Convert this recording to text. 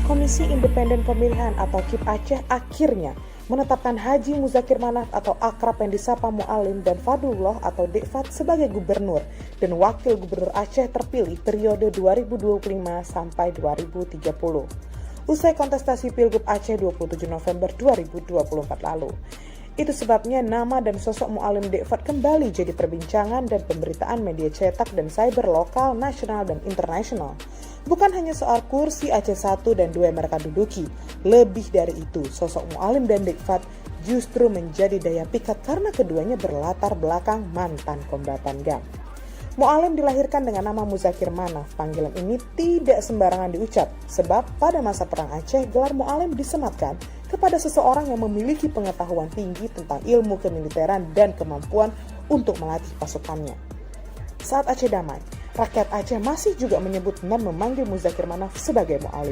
Komisi Independen Pemilihan atau KIP Aceh akhirnya menetapkan Haji Muzakir Manaf atau akrab yang disapa Mu'alim dan Fadlullah atau Dekfat sebagai gubernur dan wakil gubernur Aceh terpilih periode 2025 sampai 2030. Usai kontestasi Pilgub Aceh 27 November 2024 lalu. Itu sebabnya nama dan sosok Mu'alim Dekfat kembali jadi perbincangan dan pemberitaan media cetak dan cyber lokal, nasional, dan internasional. Bukan hanya soal kursi Aceh 1 dan 2 yang mereka duduki. Lebih dari itu, sosok Mu'alim dan Dekfat justru menjadi daya pikat karena keduanya berlatar belakang mantan kombatan GAM. Mu'alim dilahirkan dengan nama Muzakir Manaf. Panggilan ini tidak sembarangan diucap, sebab pada masa Perang Aceh, gelar Mu'alim disematkan kepada seseorang yang memiliki pengetahuan tinggi tentang ilmu kemiliteran dan kemampuan untuk melatih pasukannya. Saat Aceh damai, rakyat Aceh masih juga menyebut dan memanggil Muzakir Manaf sebagai Mu'alim.